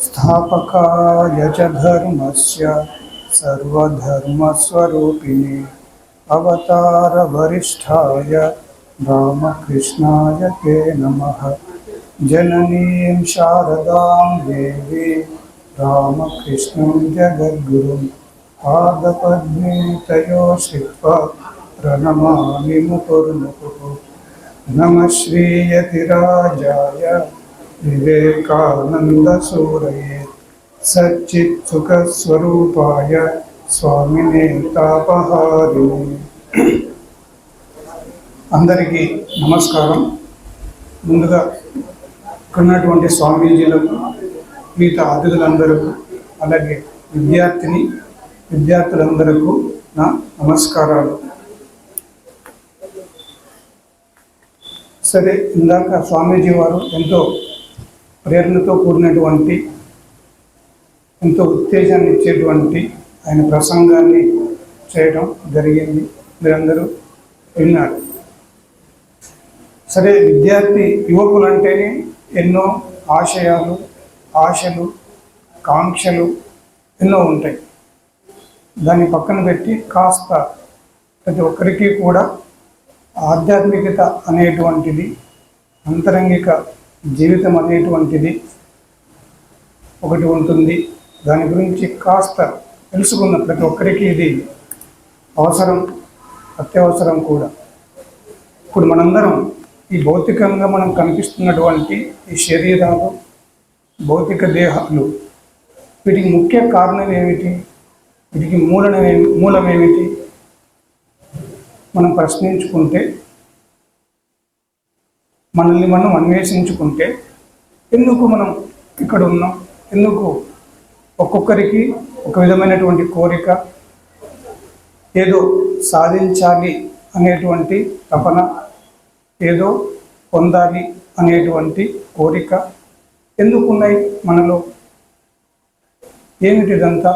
स्थापकाय च धर्मस्य सर्वधर्मस्वरूपिणे अवतारवरिष्ठाय रामकृष्णाय ते नमः। जननीं शारदां देवी रामकृष्णं जगद्गुरुं पादपद्मे तयो श्रित्वा प्रणमामि मुहुर्मुहुः। नमः श्रीयतिराजाय विवेकानन्दसूरये सच्चित्सुखस्वरूपाय स्वामिने तापहारिणे। అందరికీ నమస్కారం. ముందుగా ఉన్నటువంటి స్వామీజీలకు, మిగతా అతిథులందరికీ, అలాగే విద్యార్థులందరికీ నా నమస్కారాలు. సరే, ఇందాక స్వామీజీ వారు ఎంతో ప్రేరణతో కూడినటువంటి, ఎంతో ఉత్తేజాన్ని ఇచ్చేటువంటి ఆయన ప్రసంగాన్ని చేయడం జరిగింది. మీరందరూ విన్నారు. సరే, యువకులు అంటేనే ఎన్నో ఆశలు, కాంక్షలు ఎన్నో ఉంటాయి. దాన్ని పక్కన పెట్టి కాస్త ప్రతి ఒక్కరికి కూడా ఆధ్యాత్మికత అనేటువంటిది, అంతరంగిక జీవితం అనేటువంటిది ఒకటి ఉంటుంది. దాని గురించి కాస్త తెలుసుకున్న ప్రతి ఒక్కరికి ఇది అవసరం, అత్యవసరం కూడా. ఇప్పుడు మనందరం ఈ భౌతికంగా మనం కనిపిస్తున్నటువంటి ఈ శరీరాలు, భౌతిక దేహాలు, వీటికి ముఖ్య కారణం ఏమిటి? వీటికి మూలమేమిటి? మనం ప్రశ్నించుకుంటే, మనల్ని మనం అన్వేషించుకుంటే, ఎందుకు మనం ఇక్కడ ఉన్నాం? ఎందుకు? ఒక్కొక్కరికి ఒక విధమైనటువంటి కోరిక, ఏదో సాధించాలి అనేటువంటి తపన, ఏదో పొందాలి అనేటువంటి కోరిక ఎందుకున్నాయి మనలో? ఏమిటిదంతా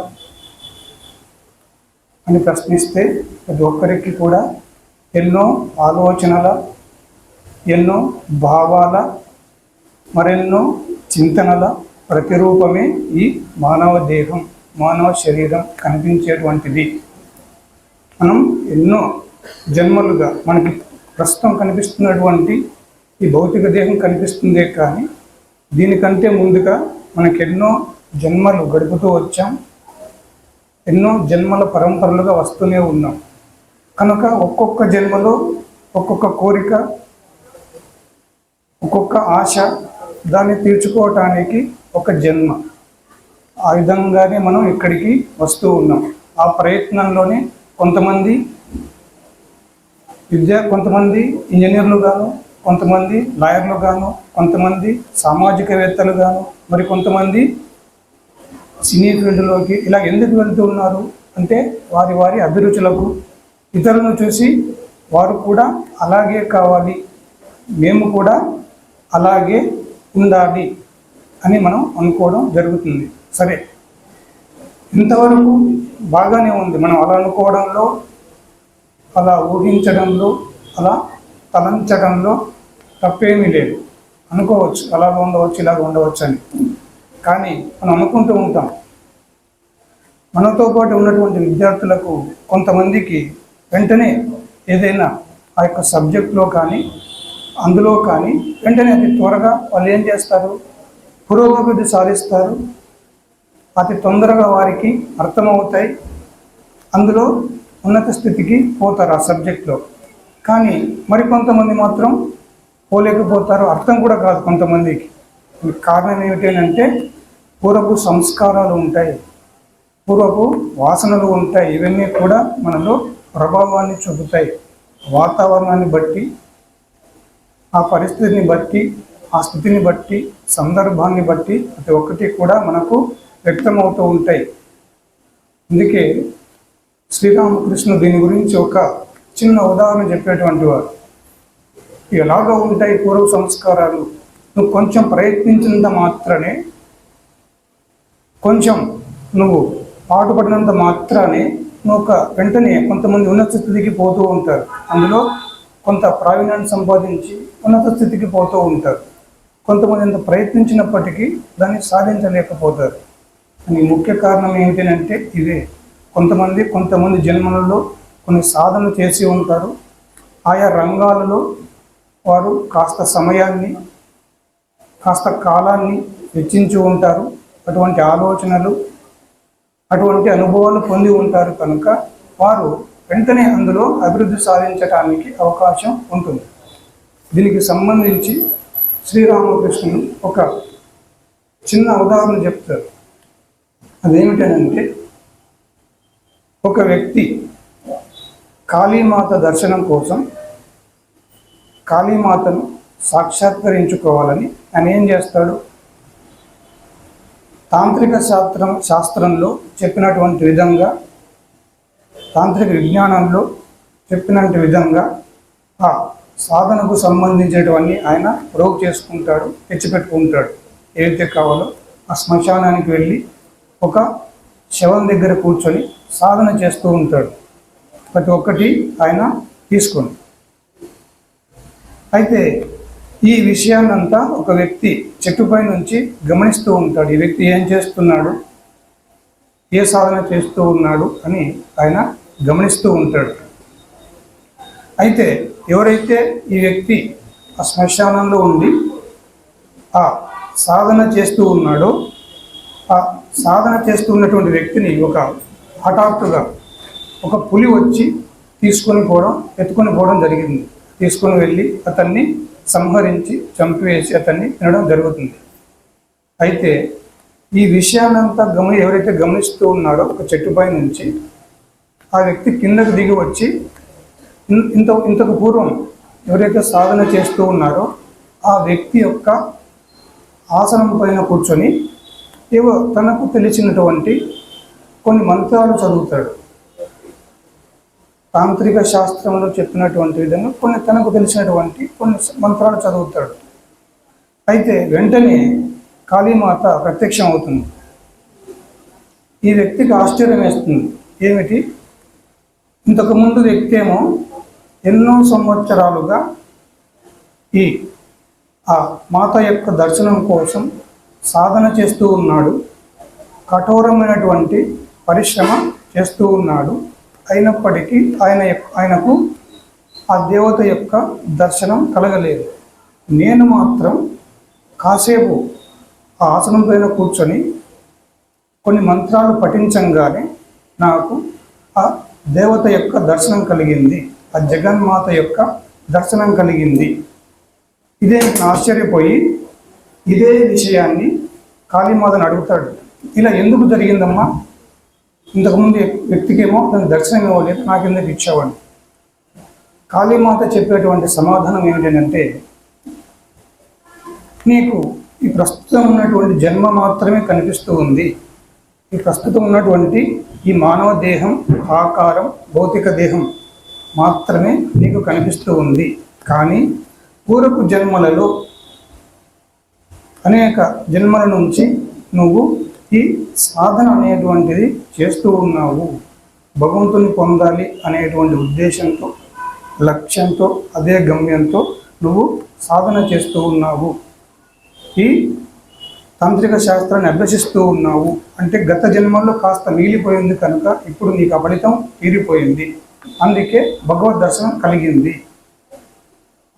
అని ప్రశ్నిస్తే ప్రతి ఒక్కరికి కూడా ఎన్నో ఆలోచనల, ఎన్నో భావాల, మరెన్నో చింతనల ప్రతిరూపమే ఈ మానవ దేహం, మానవ శరీరం కనిపించేటువంటిది. మనం ఎన్నో జన్మలుగా మనకి ప్రస్తుతం కనిపిస్తున్నటువంటి ఈ భౌతిక దేహం కనిపిస్తుందే, కానీ దీనికంటే ముందుగా మనకెన్నో జన్మలు గడుపుతూ వచ్చాం, ఎన్నో జన్మల పరంపరలుగా వస్తూనే ఉన్నాం. కనుక ఒక్కొక్క జన్మలో ఒక్కొక్క కోరిక, ఒక్కొక్క ఆశ, దాన్ని తీర్చుకోవటానికి ఒక జన్మ. ఆ విధంగానే మనం ఇక్కడికి వస్తూ ఉన్నాం. ఆ ప్రయత్నంలోనే కొంతమంది కొంతమంది ఇంజనీర్లు గాను, కొంతమంది లాయర్లు గాను, కొంతమంది సామాజికవేత్తలు గాను, మరి కొంతమంది సినీ ఫీల్డ్లోకి ఇలా ఎందుకు వెళ్తూ ఉన్నారు అంటే, వారి అభిరుచులకు, ఇతరులను చూసి వారు కూడా అలాగే కావాలి, మేము కూడా అలాగే ఉండాలి అని మనం అనుకోవడం జరుగుతుంది. సరే, ఇంతవరకు బాగానే ఉంది. మనం అలా అనుకోవడంలో, అలా ఊహించడంలో, అలా తలంచడంలో తప్పేమీ లేదు. అనుకోవచ్చు, అలాగ ఉండవచ్చు, ఇలాగ ఉండవచ్చు అని. కానీ మనం అనుకుంటూ ఉంటాం. మనతో పాటు ఉన్నటువంటి విద్యార్థులకు కొంతమందికి వెంటనే ఏదైనా ఆ యొక్క సబ్జెక్ట్లో కానీ, అందులో కానీ వెంటనే అతి త్వరగా వాళ్ళు ఏం చేస్తారు? పురోగతి సాధిస్తారు. అతి తొందరగా వారికి అర్థమవుతాయి. అందులో ఉన్నత స్థితికి పోతారు ఆ సబ్జెక్ట్లో. కానీ మరికొంతమంది మాత్రం పోలేకపోతారు, అర్థం కూడా కాదు కొంతమందికి. కారణం ఏమిటంటే, పూర్వపు సంస్కారాలు ఉంటాయి, పూర్వపు వాసనలు ఉంటాయి. ఇవన్నీ కూడా మనలో ప్రభావాన్ని చూపుతాయి. వాతావరణాన్ని బట్టి, ఆ పరిస్థితిని బట్టి, ఆ స్థితిని బట్టి, సందర్భాన్ని బట్టి ప్రతి ఒక్కటి కూడా మనకు వ్యక్తమవుతూ ఉంటాయి. అందుకే శ్రీరామకృష్ణుడు దీని గురించి ఒక చిన్న ఉదాహరణ చెప్పేటువంటి వారు. ఎలాగో ఉంటాయి పూర్వ సంస్కారాలు, నువ్వు కొంచెం ప్రయత్నించినంత మాత్రమే, కొంచెం నువ్వు పాటుపడినంత మాత్రానే నువ్వు వెంటనే కొంతమంది ఉన్నత స్థితికి పోతూ ఉంటారు. అందులో కొంత ప్రావీణ్యాన్ని సంపాదించి ఉన్నత స్థితికి పోతూ ఉంటారు. కొంతమంది ఎంత ప్రయత్నించినప్పటికీ దాన్ని సాధించలేకపోతారు. అని ముఖ్య కారణం ఏమిటంటే ఇదే. కొంతమంది జన్మలలో కొన్ని సాధనలు చేసి ఉంటారు. ఆయా రంగాలలో వారు కాస్త సమయాన్ని, కాస్త కాలాన్ని వెచ్చించి ఉంటారు. అటువంటి ఆలోచనలు, అటువంటి అనుభవాలు పొంది ఉంటారు కనుక వారు వెంటనే అందులో అభివృద్ధి సాధించడానికి అవకాశం ఉంటుంది. దీనికి సంబంధించి శ్రీరామకృష్ణుడు ఒక చిన్న ఉదాహరణ చెప్తారు. అదేమిటంటే, ఒక వ్యక్తి కాళీమాత దర్శనం కోసం కాళీమాతను సాక్షాత్కరించుకోవాలని ఆయన ఏం చేస్తాడు? తాంత్రిక శాస్త్రంలో చెప్పినటువంటి విధంగా, తాంత్రిక విజ్ఞానంలో చెప్పినటువంటి విధంగా ఆ సాధనకు సంబంధించినటువంటి ఆయన ప్రోగు చేసుకుంటాడు, తెచ్చిపెట్టుకుంటాడు. ఏదైతే కావాలో ఆ శ్మశానానికి వెళ్ళి ఒక శవం దగ్గర కూర్చొని సాధన చేస్తూ ఉంటాడు. ప్రతి ఒక్కటి ఆయన తీసుకొని. అయితే ఈ విషయాన్నంతా ఒక వ్యక్తి చెట్టుపై నుంచి గమనిస్తూ ఉంటాడు. ఈ వ్యక్తి ఏం చేస్తున్నాడు, ఏ సాధన చేస్తూ ఉన్నాడు అని ఆయన గమనిస్తూ ఉంటాడు. అయితే ఎవరైతే ఈ వ్యక్తి ఆ శ్మశానంలో ఉండి ఆ సాధన చేస్తూ ఉన్నాడో, ఆ సాధన చేస్తూ ఉన్నటువంటి వ్యక్తిని హఠాత్తుగా ఒక పులి వచ్చి ఎత్తుకొని పోవడం జరిగింది. తీసుకొని వెళ్ళి అతన్ని సంహరించి చంపివేసి అతన్ని తినడం జరుగుతుంది. అయితే ఈ విషయాన్నంతా ఎవరైతే గమనిస్తూ ఉన్నారో ఒక చెట్టుపై నుంచి ఆ వ్యక్తి కిందకు దిగి వచ్చి ఇంతకు పూర్వం ఎవరైతే సాధన చేస్తూ ఉన్నారో ఆ వ్యక్తి యొక్క ఆసనం పైన కూర్చొని తనకు తెలిసినటువంటి కొన్ని మంత్రాలు చదువుతాడు. తాంత్రిక శాస్త్రంలో చెప్పినటువంటి విధంగా తనకు తెలిసినటువంటి కొన్ని మంత్రాలు చదువుతాడు. అయితే వెంటనే కాళీమాత ప్రత్యక్షం అవుతుంది. ఈ వ్యక్తికి ఆశ్చర్యం వేస్తుంది. ఏమిటి, ఇంతకుముందు వ్యక్తి ఏమో ఎన్నో సంవత్సరాలుగా ఆ మాత యొక్క దర్శనం కోసం సాధన చేస్తూ ఉన్నాడు, కఠోరమైనటువంటి పరిశ్రమ చేస్తూ ఉన్నాడు. అయినప్పటికీ ఆయనకు ఆ దేవత యొక్క దర్శనం కలగలేదు. నేను మాత్రం కాసేపు ఆ ఆసనం పైన కూర్చొని కొన్ని మంత్రాలు పఠించంగానే నాకు ఆ దేవత యొక్క దర్శనం కలిగింది, ఆ జగన్మాత యొక్క దర్శనం కలిగింది. ఇదే ఆశ్చర్యపోయి ఇదే విషయాన్ని కాళీమాతను అడుగుతాడు. ఇలా ఎందుకు జరిగిందమ్మా? ఇంతకుముందు వ్యక్తికేమో దాని దర్శనం ఇవ్వలేదు, నాకెందుకు ఇచ్చావని. కాళీమాత చెప్పేటువంటి సమాధానం ఏమిటంటే, నీకు ఈ ప్రస్తుతం ఉన్నటువంటి జన్మ మాత్రమే కనిపిస్తూ ఉంది. ఈ ప్రస్తుతం ఉన్నటువంటి ఈ మానవ దేహం, ఆకారం, భౌతిక దేహం మాత్రమే నీకు కనిపిస్తూ ఉంది. కానీ పూర్వపు జన్మలలో అనేక జన్మల నుంచి నువ్వు ఈ సాధన అనేటువంటిది చేస్తూ ఉన్నావు. భగవంతుని పొందాలి అనేటువంటి ఉద్దేశంతో, లక్ష్యంతో, అదే గమ్యంతో నువ్వు సాధన చేస్తూ ఉన్నావు. ఈ తాంత్రిక శాస్త్రాన్ని అభ్యసిస్తూ ఉన్నావు. అంటే గత జన్మల్లో కాస్త మిగిలిపోయింది కనుక ఇప్పుడు నీకు ఆ ఫలితం తీరిపోయింది. అందుకే భగవద్ దర్శనం కలిగింది.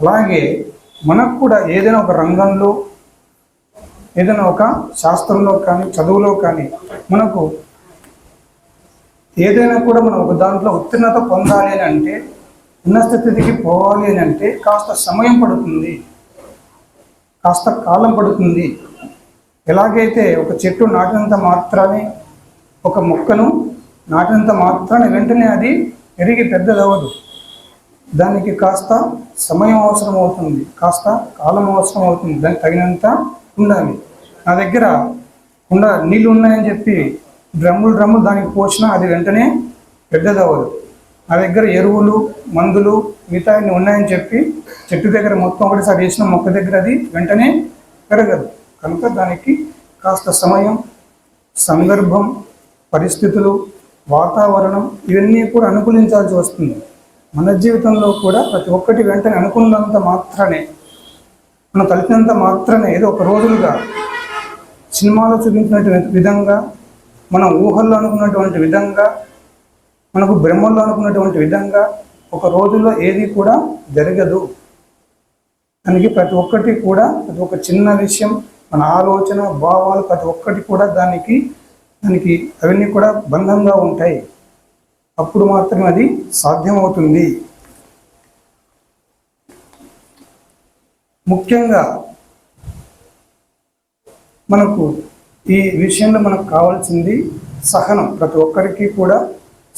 అలాగే మనకు కూడా ఏదైనా ఒక రంగంలో, ఏదైనా ఒక శాస్త్రంలో కానీ, చదువులో కానీ మనకు ఏదైనా కూడా మనం ఒక దాంట్లో ఉత్తీర్ణత పొందాలి అని అంటే, ఉన్నత స్థితికి పోవాలి అని అంటే కాస్త సమయం పడుతుంది, కాస్త కాలం పడుతుంది. ఎలాగైతే ఒక చెట్టు నాటినంత మాత్రాన్ని, ఒక మొక్కను నాటినంత మాత్రాన్ని వెంటనే అది పెరిగి పెద్దదవ్వదు. దానికి కాస్త సమయం అవసరం అవుతుంది, కాస్త కాలం అవసరం అవుతుంది. దానికి తగినంత ఉండాలి. నా దగ్గర నీళ్ళు ఉన్నాయని చెప్పి డ్రమ్ములు దానికి పోసినా అది వెంటనే పెద్దదవ్వదు. నా దగ్గర ఎరువులు, మందులు, మిగతా ఉన్నాయని చెప్పి చెట్టు దగ్గర మొత్తం ఒకటిసారి వేసిన మొక్క దగ్గర అది వెంటనే పెరగదు. కనుక దానికి కాస్త సమయం, సందర్భం, పరిస్థితులు, వాతావరణం ఇవన్నీ కూడా అనుకూలించాల్సి వస్తుంది. మన జీవితంలో కూడా ప్రతి ఒక్కటి వెంటనే అనుకున్నంత మాత్రమే, మనం తలిపినంత మాత్రమే ఏదో ఒక రోజులుగా సినిమాలో చూపించినటువంటి విధంగా, మన ఊహల్లో అనుకున్నటువంటి విధంగా, మనకు బ్రహ్మల్లో అనుకున్నటువంటి విధంగా ఒక రోజుల్లో ఏది కూడా జరగదు. దానికి ప్రతి ఒక్కటి కూడా, ప్రతి ఒక్క చిన్న విషయం, మన ఆలోచన భావాలు ప్రతి ఒక్కటి కూడా దానికి అవన్నీ కూడా బంధంగా ఉంటాయి. అప్పుడు మాత్రమే అది సాధ్యమవుతుంది. ముఖ్యంగా మనకు ఈ విషయంలో మనకు కావాల్సింది సహనం. ప్రతి ఒక్కరికి కూడా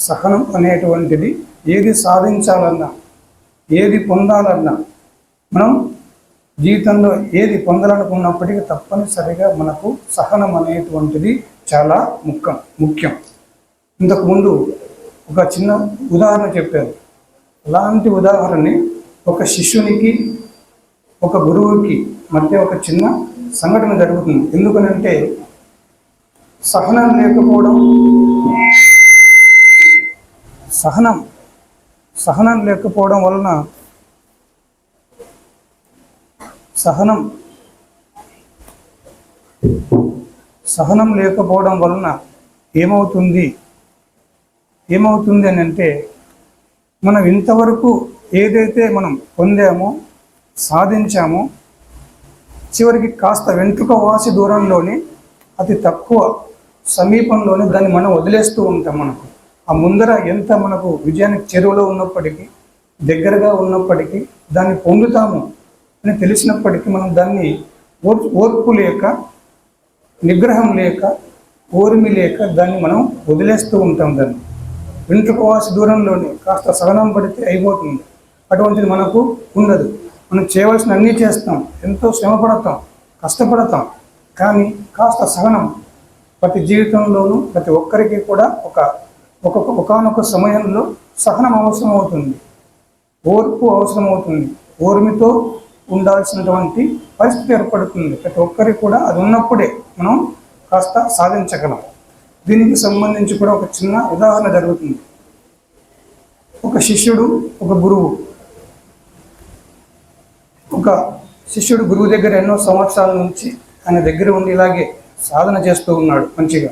సహనం అనేటువంటిది, ఏది సాధించాలన్నా, ఏది పొందాలన్నా, మనం జీవితంలో ఏది పొందాలనుకున్నప్పటికీ తప్పనిసరిగా మనకు సహనం అనేటువంటిది చాలా ముఖ్యం. ఇంతకుముందు ఒక చిన్న ఉదాహరణ చెప్పాను. అలాంటి ఉదాహరణని ఒక శిష్యునికి ఒక గురువుకి మధ్య ఒక చిన్న సంఘటన జరుగుతుంది. ఎందుకనంటే సహనం లేకపోవడం వలన సహనం లేకపోవడం వలన ఏమవుతుంది అని అంటే, మనం ఇంతవరకు ఏదైతే మనం పొందామో, సాధించామో, చివరికి కాస్త వెంట్రుక వాసి దూరంలోనే, అతి తక్కువ సమీపంలోనే దాన్ని మనం వదిలేస్తూ ఉంటాం. మనకు ఆ ముందర ఎంత మనకు విజయానికి చెరువులో ఉన్నప్పటికీ, దగ్గరగా ఉన్నప్పటికీ, దాన్ని పొందుతాము అని తెలిసినప్పటికీ మనం దాన్ని ఓర్పు లేక, నిగ్రహం లేక, ఓర్మి లేక దాన్ని మనం వదిలేస్తూ ఉంటాం. దాన్ని వెంట్రుకవాసి దూరంలోనే కాస్త సహనం పడితే అయిపోతుంది. అటువంటిది మనకు ఉండదు. మనం చేయవలసిన అన్నీ చేస్తాం, ఎంతో శ్రమ పడతాం, కష్టపడతాం. కానీ కాస్త సహనం ప్రతి జీవితంలోనూ ప్రతి ఒక్కరికి కూడా ఒకానొక సమయంలో సహనం అవసరం అవుతుంది, ఓర్పు అవసరం అవుతుంది, ఓర్మితో ఉండాల్సినటువంటి పరిస్థితి ఏర్పడుతుంది. ప్రతి ఒక్కరికి కూడా అది ఉన్నప్పుడే మనం కాస్త సాధించగలం. దీనికి సంబంధించి కూడా ఒక చిన్న ఉదాహరణ జరుగుతుంది. ఒక శిష్యుడు, ఒక గురువు. ఒక శిష్యుడు గురువు దగ్గర ఎన్నో సంవత్సరాల నుంచి ఆయన దగ్గర ఉండి ఇలాగే సాధన చేస్తూ ఉన్నాడు. మంచిగా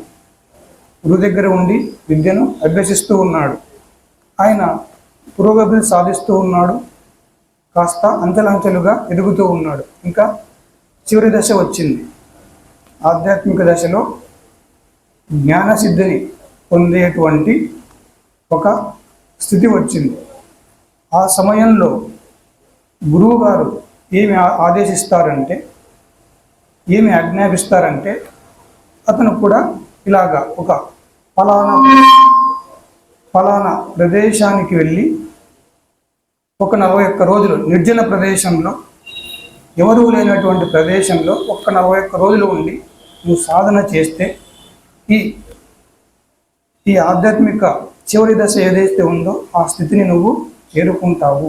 గురువు దగ్గర ఉండి విద్యను అభ్యసిస్తూ ఉన్నాడు. ఆయన పురోగతిని సాధిస్తూ ఉన్నాడు. కాస్త అంచెలంచెలుగా ఎదుగుతూ ఉన్నాడు. ఇంకా చివరి దశ వచ్చింది. ఆధ్యాత్మిక దశలో జ్ఞానసిద్ధిని పొందేటువంటి ఒక స్థితి వచ్చింది. ఆ సమయంలో గురువు గారు ఏమి ఆదేశిస్తారంటే, ఏమి ఆజ్ఞాపిస్తారంటే, అతను కూడా ఇలాగా ఒక ఫలానా ప్రదేశానికి వెళ్ళి ఒక 41 రోజులు నిర్జన ప్రదేశంలో, ఎవరూ లేనటువంటి ప్రదేశంలో 41 రోజులు ఉండి నువ్వు సాధన చేస్తే ఈ ఆధ్యాత్మిక చివరి దశ ఏదైతే ఉందో ఆ స్థితిని నువ్వు చేరుకుంటావు,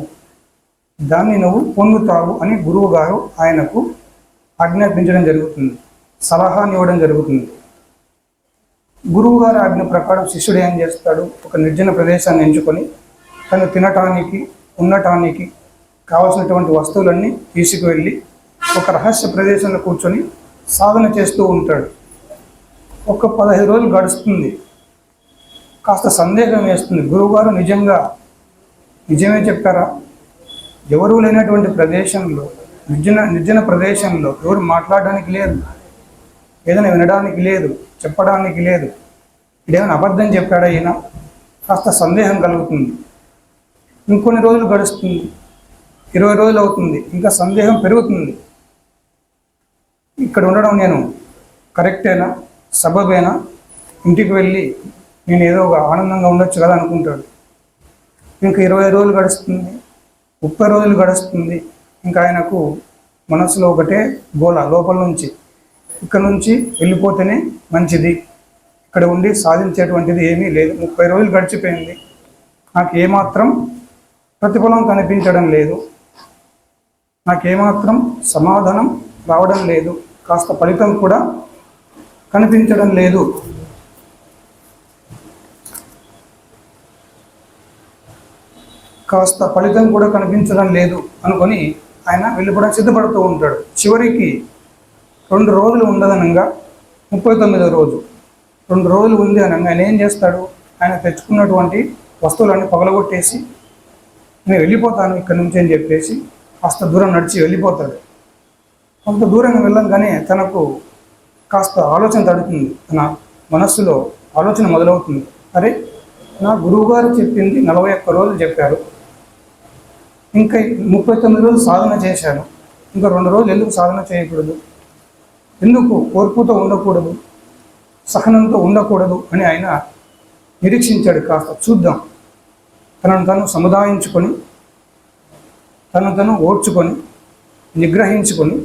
దాన్ని నువ్వు పొందుతావు అని గురువు గారు ఆయనకు ఆజ్ఞాపించడం జరుగుతుంది, సలహానివ్వడం జరుగుతుంది. గురువు గారి ఆజ్ఞ ప్రకారం శిష్యుడు ఏం చేస్తాడు? ఒక నిర్జన ప్రదేశాన్ని ఎంచుకొని తను తినటానికి, ఉండటానికి కావలసినటువంటి వస్తువులన్నీ తీసుకువెళ్ళి ఒక రహస్య ప్రదేశంలో కూర్చొని సాధన చేస్తూ ఉంటాడు. ఒక 15 రోజులు గడుస్తుంది. కాస్త సందేహం వేస్తుంది, గురువుగారు నిజమే చెప్పారా? ఎవరూ లేనటువంటి ప్రదేశంలో, నిర్జన ప్రదేశంలో ఎవరు మాట్లాడడానికి లేదు, ఏదైనా వినడానికి లేదు, చెప్పడానికి లేదు, ఇదేమైనా అబద్ధం చెప్పాడా ఈయన? కాస్త సందేహం కలుగుతుంది. ఇంకొన్ని రోజులు గడుస్తుంది, 20 రోజులు అవుతుంది, ఇంకా సందేహం పెరుగుతుంది. ఇక్కడ ఉండడం నేను కరెక్టేనా, సబబేనా? ఇంటికి వెళ్ళి నేను ఏదో ఒక ఆనందంగా ఉండొచ్చు కదా అనుకుంటాడు. ఇంకా 20 రోజులు గడుస్తుంది, 30 రోజులు గడుస్తుంది. ఇంకా ఆయనకు మనసులో ఒకటే గోల లోపల నుంచి, ఇక్కడ నుంచి వెళ్ళిపోతేనే మంచిది, ఇక్కడ ఉండి సాధించేటువంటిది ఏమీ లేదు. 30 రోజులు గడిచిపోయింది, నాకు ఏమాత్రం ప్రతిఫలం కనిపించడం లేదు, నాకేమాత్రం సమాధానం రావడం లేదు, కాస్త ఫలితం కూడా కనిపించడం లేదు. కాస్త ఫలితం కూడా కనిపించడం లేదు అనుకొని ఆయన వెళ్ళిపోవడానికి సిద్ధపడుతూ ఉంటాడు. చివరికి 2 రోజులు ఉండదనంగా 39వ రోజు 2 రోజులు ఉంది అనగా ఆయన ఏం చేస్తాడు? ఆయన తెచ్చుకున్నటువంటి వస్తువులన్నీ పగలగొట్టేసి నేను వెళ్ళిపోతాను ఇక్కడి నుంచి అని చెప్పేసి కాస్త దూరం నడిచి వెళ్ళిపోతాడు. కొంత దూరం వెళ్ళంగానే తనకు కాస్త ఆలోచన తడుతుంది. తన మనస్సులో ఆలోచన మొదలవుతుంది. అరే, నా గురువుగారు చెప్పింది 41 రోజులు చెప్పారు, ఇంకా 39 రోజులు సాధన చేశాను, ఇంకా 2 రోజులు ఎందుకు సాధన చేయకూడదు, ఎందుకు ఓర్పుతో ఉండకూడదు, సహనంతో ఉండకూడదు అని ఆయన నిరీక్షించాడు. కాస్త చూద్దాం, తనను తను సముదాయించుకొని తనను తను ఓర్చుకొని నిగ్రహించుకొని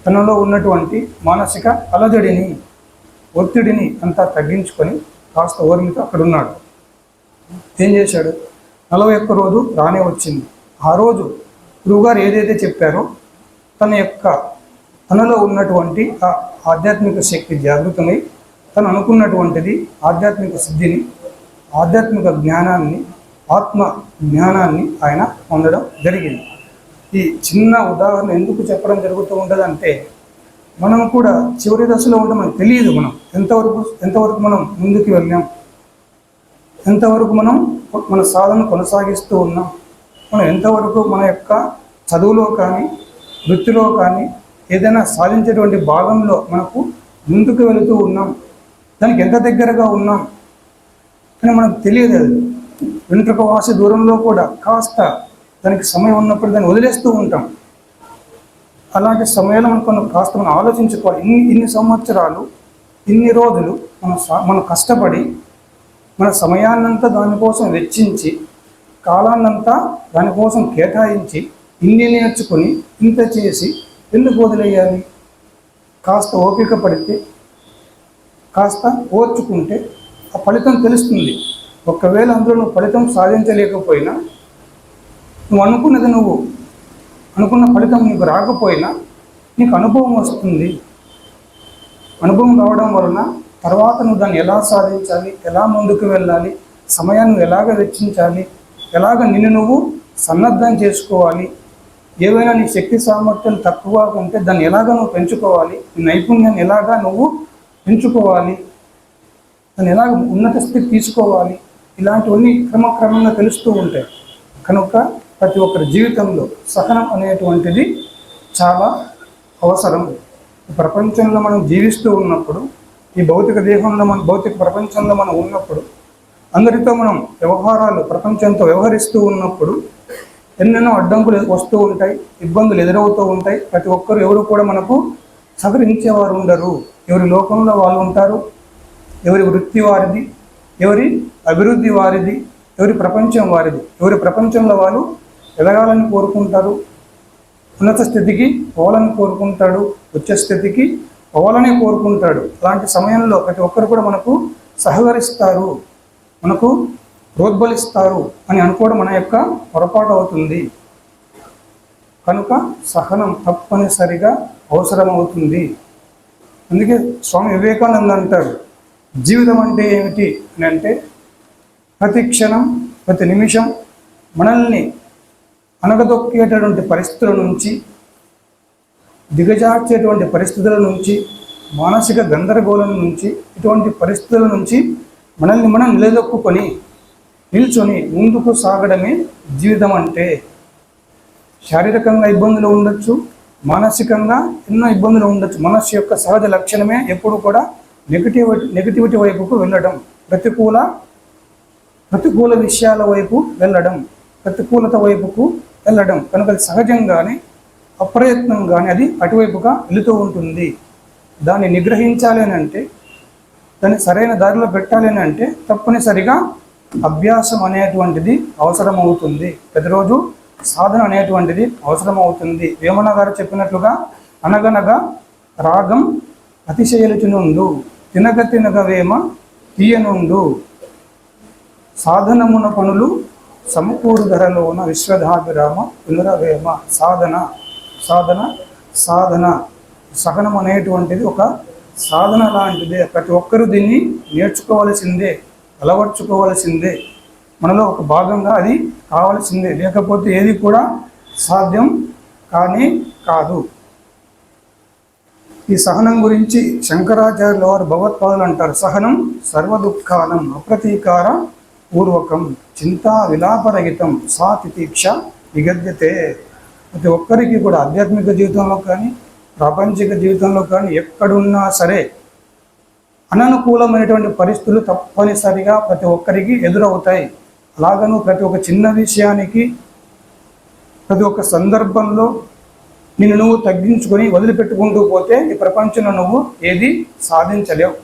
తనలో ఉన్నటువంటి మానసిక అలజడిని ఒత్తిడిని అంతా తగ్గించుకొని కాస్త ఓర్మితో అక్కడున్నాడు. ఏం చేశాడు? 41 రోజు రానే వచ్చింది. ఆ రోజు గురువుగారు ఏదైతే చెప్పారో తనలో ఉన్నటువంటి ఆ ఆధ్యాత్మిక శక్తి జాగృతమై తను అనుకున్నటువంటిది ఆధ్యాత్మిక సిద్ధిని, ఆధ్యాత్మిక జ్ఞానాన్ని, ఆత్మ జ్ఞానాన్ని ఆయన పొందడం జరిగింది. ఈ చిన్న ఉదాహరణ ఎందుకు చెప్పడం జరుగుతూ ఉంటుందంటే, మనం కూడా చివరి దశలో ఉంటే మనకు తెలియదు మనం ఎంతవరకు మనం ముందుకు వెళ్ళాం, ఎంతవరకు మనం మన సాధన కొనసాగిస్తూ ఉన్నాం, మనం ఎంతవరకు మన యొక్క చదువులో కానీ వృత్తిలో కానీ ఏదైనా సాధించేటువంటి భాగంలో మనకు ముందుకు వెళుతూ ఉన్నాం, దానికి ఎంత దగ్గరగా ఉన్నాం అని మనకు తెలియదు. వెంట్రుక వాసి దూరంలో కూడా కాస్త దానికి సమయం ఉన్నప్పుడు దాన్ని వదిలేస్తూ ఉంటాం. అలాంటి సమయంలో మనం ఆలోచించుకోవాలి. ఇన్ని సంవత్సరాలు, ఇన్ని రోజులు మనం కష్టపడి మన సమయాన్నంతా దానికోసం వెచ్చించి, కాలాన్నంతా దానికోసం కేటాయించి, ఇన్ని నేర్చుకొని ఇంత చేసి ఎందుకు వదిలేయాలి? కాస్త ఓపిక పడితే, కాస్త ఓర్చుకుంటే ఆ ఫలితం తెలుస్తుంది. ఒకవేళ అందులో నువ్వు ఫలితం సాధించలేకపోయినా, నువ్వు అనుకున్న ఫలితం నీకు రాకపోయినా నీకు అనుభవం వస్తుంది. అనుభవం రావడం వలన తర్వాత నువ్వు దాన్ని ఎలా సాధించాలి, ఎలా ముందుకు వెళ్ళాలి, సమయాన్ని ఎలాగ వెచ్చించాలి, ఎలాగ నిన్ను నువ్వు సన్నద్ధం చేసుకోవాలి, ఏవైనా నీ శక్తి సామర్థ్యాలు తక్కువగా ఉంటే దాన్ని ఎలాగ నువ్వు పెంచుకోవాలి, నీ నైపుణ్యాన్ని ఎలాగా నువ్వు పెంచుకోవాలి, దాన్ని ఎలాగ ఉన్నత స్థితి తీసుకోవాలి, ఇలాంటివన్నీ క్రమక్రమంగా తెలుస్తూ ఉంటాయి. కనుక ప్రతి ఒక్కరి జీవితంలో సహనం అనేటువంటిది చాలా అవసరం. ప్రపంచంలో మనం జీవిస్తూ ఉన్నప్పుడు, ఈ భౌతిక దేహంలో భౌతిక ప్రపంచంలో మనం ఉన్నప్పుడు, అందరితో మనం ప్రపంచంతో వ్యవహరిస్తూ ఉన్నప్పుడు ఎన్నెన్నో అడ్డంకులు వస్తూ ఉంటాయి, ఇబ్బందులు ఎదురవుతూ ఉంటాయి. ప్రతి ఒక్కరు ఎవరు కూడా మనకు సహకరించేవారు ఉండరు. ఎవరి లోకంలో వాళ్ళు ఉంటారు, ఎవరి వృత్తి వారిది, ఎవరి అభివృద్ధి వారిది, ఎవరి ప్రపంచం వారిది. ఎవరి ప్రపంచంలో వాళ్ళు ఎదగాలని కోరుకుంటారు, ఉన్నత స్థితికి పోవాలని కోరుకుంటాడు, ఉచ్చ స్థితికి పోవాలని కోరుకుంటాడు. అలాంటి సమయంలో ప్రతి ఒక్కరు కూడా మనకు సహకరిస్తారు, మనకు ప్రోద్బలిస్తారు అని అనుకోవడం మన యొక్క పొరపాటు అవుతుంది. కనుక సహనం తప్పనిసరిగా అవసరమవుతుంది. అందుకే స్వామి వివేకానంద అంటారు, జీవితం అంటే ఏమిటి అని అంటే, ప్రతి క్షణం ప్రతి నిమిషం మనల్ని అనగదొక్కేటటువంటి పరిస్థితుల నుంచి, దిగజార్చేటువంటి పరిస్థితుల నుంచి, మానసిక గందరగోళం నుంచి, ఇటువంటి పరిస్థితుల నుంచి మనల్ని మనం నిల్చొని ముందుకు సాగడమే జీవితం అంటే. శారీరకంగా ఇబ్బందులు ఉండొచ్చు, మానసికంగా ఎన్నో ఇబ్బందులు ఉండొచ్చు. మనస్సు యొక్క సహజ లక్షణమే ఎప్పుడు కూడా నెగిటివిటీ వైపుకు వెళ్ళడం, ప్రతికూల విషయాల వైపు వెళ్ళడం, ప్రతికూలత వైపుకు వెళ్ళడం. కనుక అది సహజంగానే అప్రయత్నంగానే అది అటువైపుగా వెళుతూ ఉంటుంది. దాన్ని నిగ్రహించాలి అని అంటే, దాన్ని సరైన దారిలో పెట్టాలి అని అంటే తప్పనిసరిగా అభ్యాసం అనేటువంటిది అవసరమవుతుంది. ప్రతిరోజు సాధన అనేటువంటిది అవసరమవుతుంది. వేమన గారు చెప్పినట్లుగా, అనగనగా రాగం అతిశయలుచునుండు, తినగ వేమ తీయనుండు, సాధనమున పనులు సమకూరు ధరలోన విశ్వధాభిరామ పునరవేమ. సాధన సహనం అనేటువంటిది ఒక సాధన లాంటిదే. ప్రతి ఒక్కరూ దీన్ని నేర్చుకోవలసిందే, అలవర్చుకోవలసిందే. మనలో ఒక భాగంగా అది కావాల్సిందే, లేకపోతే ఏది కూడా సాధ్యం కానీ కాదు. ఈ సహనం గురించి శంకరాచార్యుల వారు భగవత్పాదులు అంటారు, సహనం సర్వదుఃఖానం అప్రతీకార పూర్వకం చింతా విలాపరహితం సా తితీక్ష నిగద్యతే. ప్రతి ఒక్కరికి కూడా ఆధ్యాత్మిక జీవితంలో కానీ ప్రాపంచిక జీవితంలో కానీ ఎక్కడున్నా సరే అననుకూలమైనటువంటి పరిస్థితులు తప్పనిసరిగా ప్రతి ఒక్కరికి ఎదురవుతాయి. అలాగను ప్రతి ఒక్క చిన్న విషయానికి, ప్రతి ఒక్క సందర్భంలో నిన్ను నువ్వు తగ్గించుకొని వదిలిపెట్టుకుంటూ పోతే ఈ ప్రపంచంలో నువ్వు ఏది సాధించలేవు,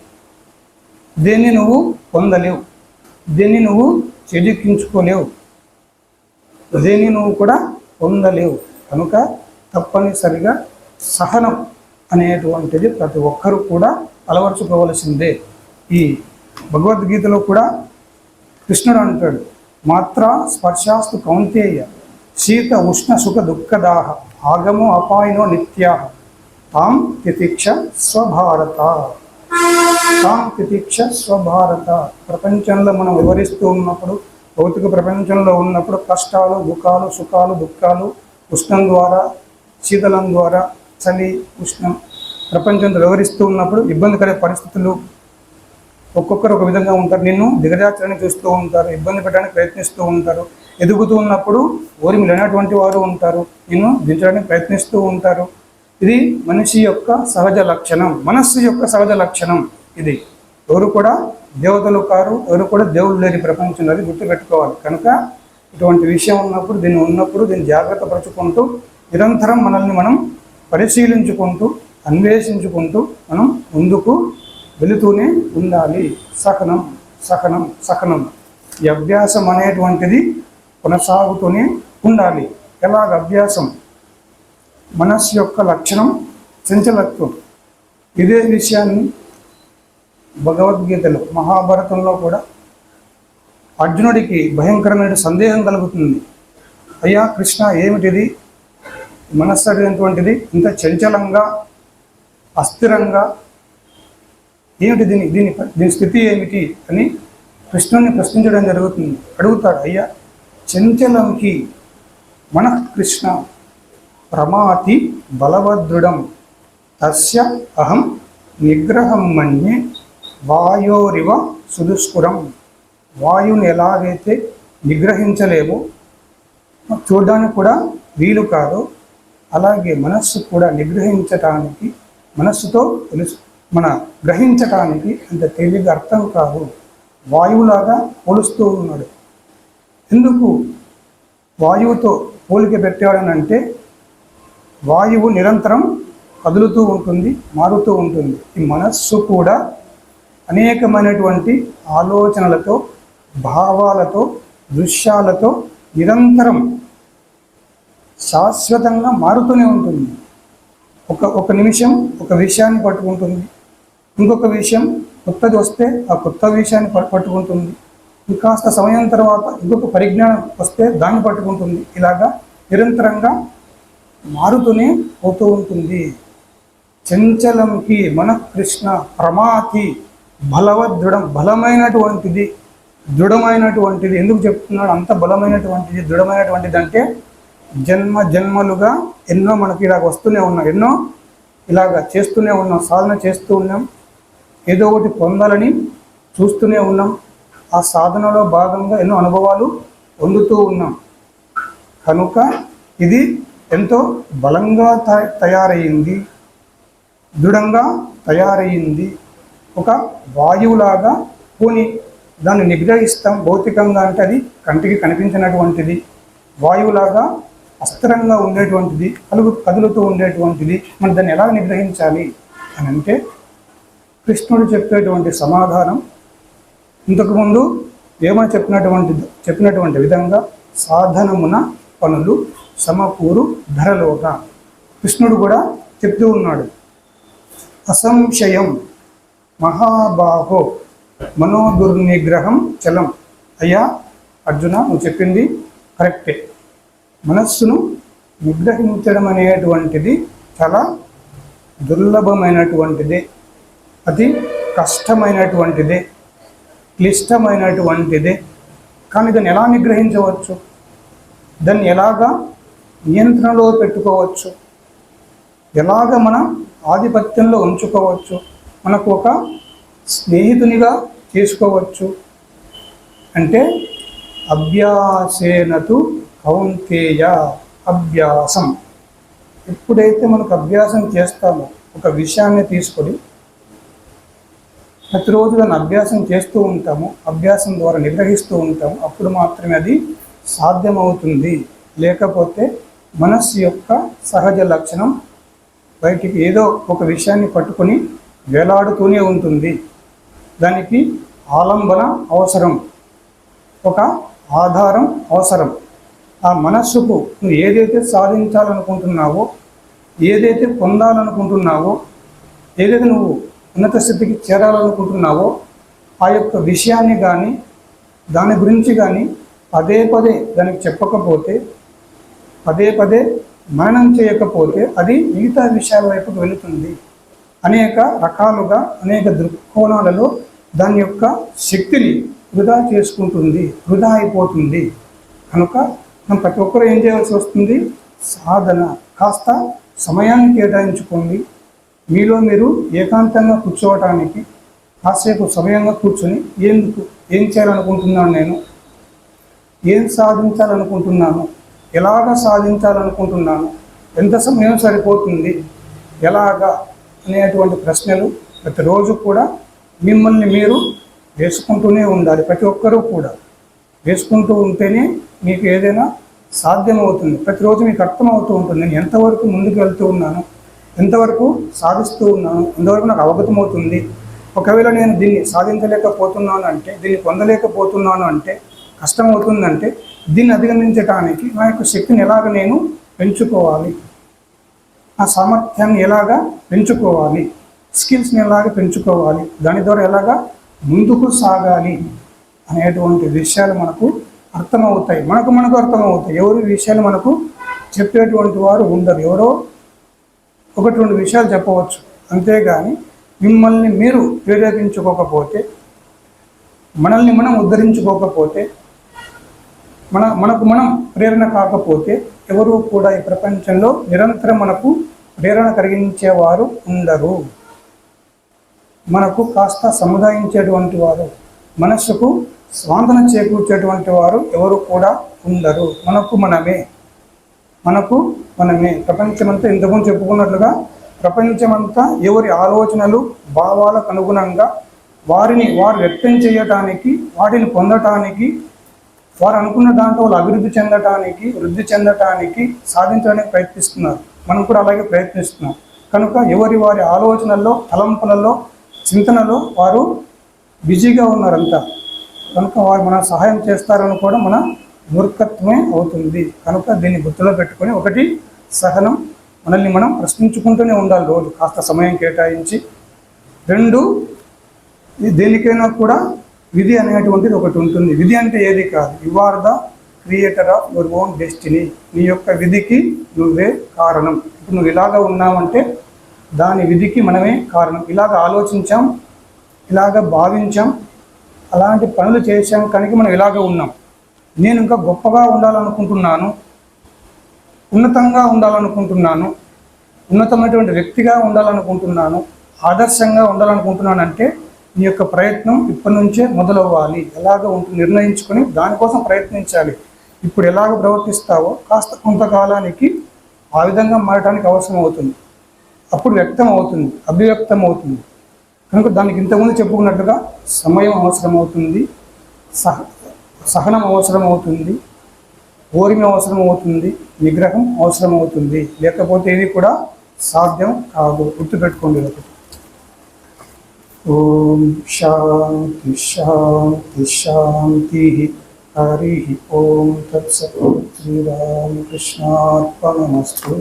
దేన్ని నువ్వు పొందలేవు, దేన్ని నువ్వు చేజిక్కించుకోలేవు, దేన్ని నువ్వు కూడా పొందలేవు. కనుక తప్పనిసరిగా సహనం అనేటువంటిది ప్రతి ఒక్కరూ కూడా అలవర్చుకోవలసిందే. ఈ భగవద్గీతలో కూడా కృష్ణుడు అంటాడు, మాత్ర స్పర్శాస్తు కౌంతేయ శీత ఉష్ణ సుఖ దుఃఖదాహ ఆగమో అపాయనో నిత్యా తాం తితిక్ష స్వభారత. తాం తితిక్ష స్వభారత. ప్రపంచంలో మనం వివరిస్తూ ఉన్నప్పుడు, భౌతిక ప్రపంచంలో ఉన్నప్పుడు కష్టాలు, దుఃఖాలు, సుఖాలు, దుఃఖాలు, ఉష్ణం ద్వారా, శీతలం ద్వారా, చలి, ఉష్ణం, ప్రపంచంలో వివరిస్తూ ఉన్నప్పుడు ఇబ్బందికర పరిస్థితులు, ఒక్కొక్కరు ఒక విధంగా ఉంటారు, నిన్ను దిగజార్చడానికి చూస్తూ ఉంటారు, ఇబ్బంది పెట్టడానికి ప్రయత్నిస్తూ ఉంటారు. ఎదుగుతూ ఉన్నప్పుడు ఓరిమి లేనటువంటి వారు ఉంటారు, నిన్ను దించడానికి ప్రయత్నిస్తూ ఉంటారు. ఇది మనిషి యొక్క సహజ లక్షణం, మనస్సు యొక్క సహజ లక్షణం. ఇది ఎవరు కూడా దేవతలు కారు, ఎవరు కూడా దేవుళ్ళు లేని ప్రపంచంలో, అది గుర్తుపెట్టుకోవాలి. కనుక ఇటువంటి విషయం ఉన్నప్పుడు, దీన్ని జాగ్రత్త పరుచుకుంటూ నిరంతరం మనల్ని మనం పరిశీలించుకుంటూ అన్వేషించుకుంటూ మనం ముందుకు వెళుతూనే ఉండాలి. సహనం సహనం సహనం. ఈ అభ్యాసం అనేటువంటిది కొనసాగుతూనే ఉండాలి. ఎలాగ అభ్యాసం? మనస్సు యొక్క లక్షణం చంచలత్వం. ఇదే విషయాన్ని భగవద్గీతలో, మహాభారతంలో కూడా అర్జునుడికి భయంకరమైన సందేహం కలుగుతుంది. అయ్యా కృష్ణ, ఏమిటిది మనస్సు అనేటువంటిది ఇంత చంచలంగా, అస్థిరంగా, ఏమిటి దీని స్థితి ఏమిటి అని కృష్ణుని ప్రశ్నించడం జరుగుతుంది. అడుగుతాడు, అయ్యా చంచలంకి మన కృష్ణ ప్రమాతి బలవదృఢం తస్య అహం నిగ్రహం మన్యే వాయోరివ సుదుష్కురం. వాయువుని ఎలాగైతే నిగ్రహించలేమో, చూడడానికి కూడా వీలు కాదు, అలాగే మనస్సు కూడా నిగ్రహించటానికి, మనస్సుతో గ్రహించటానికి అంత తేలిక అర్థం కాదు. వాయువులాగా పోలుస్తూ ఉన్నాడు. ఎందుకు వాయువుతో పోలిక పెట్టాడనంటే, వాయువు నిరంతరం కదులుతూ ఉంటుంది, మారుతూ ఉంటుంది. ఈ మనస్సు కూడా అనేకమైనటువంటి ఆలోచనలతో, భావాలతో, దృశ్యాలతో నిరంతరం శాశ్వతంగా మారుతూనే ఉంటుంది. ఒక నిమిషం ఒక విషయాన్ని పట్టుకుంటుంది, ఇంకొక విషయం కొత్తది వస్తే ఆ కొత్త విషయాన్ని పట్టుకుంటుంది, ఇంకాస్త సమయం తర్వాత ఇంకొక పరిజ్ఞానం వస్తే దాన్ని పట్టుకుంటుంది. ఇలాగా నిరంతరంగా మారుతూనే పోతూ ఉంటుంది. చంచలంకి మన కృష్ణ ప్రమాతి బలవదృఢం. బలమైనటువంటిది, దృఢమైనటువంటిది. ఎందుకు చెప్తున్నాడు అంత బలమైనటువంటిది, దృఢమైనటువంటిది అంటే, జన్మలుగా ఎన్నో మనకి ఇలాగ వస్తూనే ఉన్నాం, ఎన్నో ఇలాగ చేస్తూనే ఉన్నాం, సాధన చేస్తూ ఉన్నాం, ఏదో ఒకటి పొందాలని చూస్తూనే ఉన్నాం. ఆ సాధనలో భాగంగా ఎన్నో అనుభవాలు పొందుతూ ఉన్నాం. కనుక ఇది ఎంతో బలంగా తయారయ్యింది, దృఢంగా తయారయ్యింది. ఒక వాయువులాగా పోని దాన్ని నిగ్రహిస్తాం. భౌతికంగా అంటే అది కంటికి కనిపించినటువంటిది, వాయువులాగా అస్థిరంగా ఉండేటువంటిది, కదులుతూ ఉండేటువంటిది. మనం దాన్ని ఎలా నిగ్రహించాలి అని అంటే, కృష్ణుడు చెప్పేటువంటి సమాధానం ఇంతకుముందు ఏమని చెప్పినటువంటి విధంగా సాధనమున పనులు సమకూరు ధరలోగా కృష్ణుడు కూడా చెప్తూ ఉన్నాడు. అసంశయం మహాబాహో మనోదుర్నిగ్రహం చలం. అయ్యా అర్జున, నువ్వు చెప్పింది కరెక్టే. మనస్సును నిగ్రహించడం అనేటువంటిది చాలా దుర్లభమైనటువంటిదే, అతి కష్టమైనటువంటిదే, క్లిష్టమైనటువంటిదే. కానీ దాన్ని ఎలా నిగ్రహించవచ్చు, దాన్ని ఎలాగా నియంత్రణలో పెట్టుకోవచ్చు, ఎలాగ మన ఆధిపత్యంలో ఉంచుకోవచ్చు, మనకు ఒక స్నేహితునిగా చేసుకోవచ్చు అంటే అభ్యాసేనతు కౌంతేయ, అభ్యాసం. ఎప్పుడైతే మనకు అభ్యాసం చేస్తామో, ఒక విషయాన్ని తీసుకొని ప్రతిరోజు దాన్ని అభ్యాసం చేస్తూ ఉంటాము, అభ్యాసం ద్వారా నిగ్రహిస్తూ ఉంటాము, అప్పుడు మాత్రమే అది సాధ్యమవుతుంది. లేకపోతే మనస్సు యొక్క సహజ లక్షణం బయటికి ఏదో ఒక విషయాన్ని పట్టుకొని వేలాడుతూనే ఉంటుంది. దానికి ఆలంబన అవసరం, ఒక ఆధారం అవసరం. ఆ మనస్సుకు నువ్వు ఏదైతే సాధించాలనుకుంటున్నావో, ఏదైతే పొందాలనుకుంటున్నావో, ఏదైతే నువ్వు ఉన్నత స్థితికి చేరాలనుకుంటున్నావో ఆ యొక్క విషయాన్ని కానీ దాని గురించి కానీ పదే పదే దానికి చెప్పకపోతే, పదే పదే మననం చేయకపోతే అది మిగతా విషయాల వైపుకు వెళుతుంది. అనేక రకాలుగా అనేక దృక్కోణాలలో దాని యొక్క శక్తిని వృధా చేసుకుంటుంది, వృధా అయిపోతుంది. కనుక మనం ప్రతి ఒక్కరూ ఏం చేయాల్సి వస్తుంది, సాధన. కాస్త సమయాన్ని కేటాయించుకోండి. మీలో మీరు ఏకాంతంగా కూర్చోవటానికి కాసేపు సమయంగా కూర్చొని ఏం చేయాలనుకుంటున్నాను, నేను ఏం సాధించాలనుకుంటున్నాను, ఎలాగ సాధించాలనుకుంటున్నాను, ఎంత సమయం సరిపోతుంది, ఎలాగా అనేటువంటి ప్రశ్నలు ప్రతిరోజు కూడా మిమ్మల్ని మీరు వేసుకుంటూనే ఉండాలి. ప్రతి ఒక్కరూ కూడా వేసుకుంటూ ఉంటేనే మీకు ఏదైనా సాధ్యమవుతుంది. ప్రతిరోజు మీకు అర్థమవుతూ ఉంటుంది, నేను ఎంతవరకు ముందుకు వెళ్తూ ఉన్నాను, ఎంతవరకు సాధిస్తూ ఉన్నాను, ఎంతవరకు నాకు అవగతమవుతుంది. ఒకవేళ నేను దీన్ని సాధించలేకపోతున్నాను అంటే, దీన్ని పొందలేకపోతున్నాను అంటే, కష్టమవుతుందంటే, దీన్ని అధిగమించడానికి నా యొక్క శక్తిని ఎలాగ నేను పెంచుకోవాలి, ఆ సామర్థ్యాన్ని ఎలాగా పెంచుకోవాలి, స్కిల్స్ని ఎలాగ పెంచుకోవాలి, దాని ద్వారా ఎలాగా ముందుకు సాగాలి అనేటువంటి విషయాలు మనకు అర్థమవుతాయి. మనకు అర్థమవుతాయి. ఎవరి విషయాలు మనకు చెప్పేటువంటి వారు ఉండరు. ఎవరో ఒకటి రెండు విషయాలు చెప్పవచ్చు, అంతేగాని మిమ్మల్ని మీరు ప్రేరేపించుకోకపోతే, మనల్ని మనం ఉద్ధరించుకోకపోతే, మనకు మనం ప్రేరణ కాకపోతే ఎవరు కూడా ఈ ప్రపంచంలో నిరంతరం మనకు ప్రేరణ కలిగించేవారు ఉండరు. మనకు కాస్త సముదాయించేటువంటి వారు, మనస్సుకు స్వాంతన చేకూర్చేటువంటి వారు ఎవరు కూడా ఉండరు. మనకు మనమే. ప్రపంచమంతా ఇంతకుముందు చెప్పుకున్నట్లుగా ప్రపంచమంతా ఎవరి ఆలోచనలు భావాలకు అనుగుణంగా వారు వ్యక్తం చేయటానికి, వాటిని పొందటానికి, వారు అనుకున్న దాంట్లో వాళ్ళు అభివృద్ధి చెందటానికి, వృద్ధి చెందటానికి, సాధించడానికి ప్రయత్నిస్తున్నారు. మనం కూడా అలాగే ప్రయత్నిస్తున్నాం. కనుక వారి ఆలోచనల్లో, తలంపులలో, చింతనలో వారు బిజీగా ఉన్నారంతా. కనుక వారు మన సహాయం చేస్తారని కూడా మన మూర్ఖత్వమే అవుతుంది. కనుక దీన్ని గుర్తులో పెట్టుకొని, ఒకటి సహనం, మనల్ని మనం ప్రశ్నించుకుంటూనే ఉండాలి రోజు కాస్త సమయం కేటాయించి. రెండు, దేనికైనా కూడా విధి అనేటువంటిది ఒకటి ఉంటుంది. విధి అంటే ఏది కాదు, you are the creator of your own destiny. నీ యొక్క విధికి నువ్వే కారణం. ఇప్పుడు నువ్వు ఇలాగ ఉన్నావంటే దాని విధికి మనమే కారణం. ఇలాగ ఆలోచించాం, ఇలాగ భావించాం, అలాంటి పనులు చేశాం కనుక మనం ఇలాగ ఉన్నాం. నేను ఇంకా గొప్పగా ఉండాలనుకుంటున్నాను, ఉన్నతంగా ఉండాలనుకుంటున్నాను, ఉన్నతమైనటువంటి వ్యక్తిగా ఉండాలనుకుంటున్నాను, ఆదర్శంగా ఉండాలనుకుంటున్నాను అంటే నీ యొక్క ప్రయత్నం ఇప్పటి నుంచే మొదలవ్వాలి. ఎలాగ ఉంటుంది నిర్ణయించుకొని దానికోసం ప్రయత్నించాలి. ఇప్పుడు ఎలాగ ప్రవర్తిస్తావో కాస్త కొంతకాలానికి ఆ విధంగా మారడానికి అవసరం అవుతుంది. అప్పుడు వ్యక్తం అవుతుంది, అభివ్యక్తం అవుతుంది. కనుక దానికి ఇంతకుముందు చెప్పుకున్నట్టుగా సమయం అవసరం అవుతుంది, సహనం అవసరం అవుతుంది, ఓర్మి అవసరం అవుతుంది, నిగ్రహం అవసరం అవుతుంది. లేకపోతే ఇది కూడా సాధ్యం కాదు. గుర్తుపెట్టుకోండి ఒకటి. ఓం శాంతి శాంతి శాంతి. హరి ఓం తత్సత్. శ్రీరామకృష్ణార్పణమస్తు.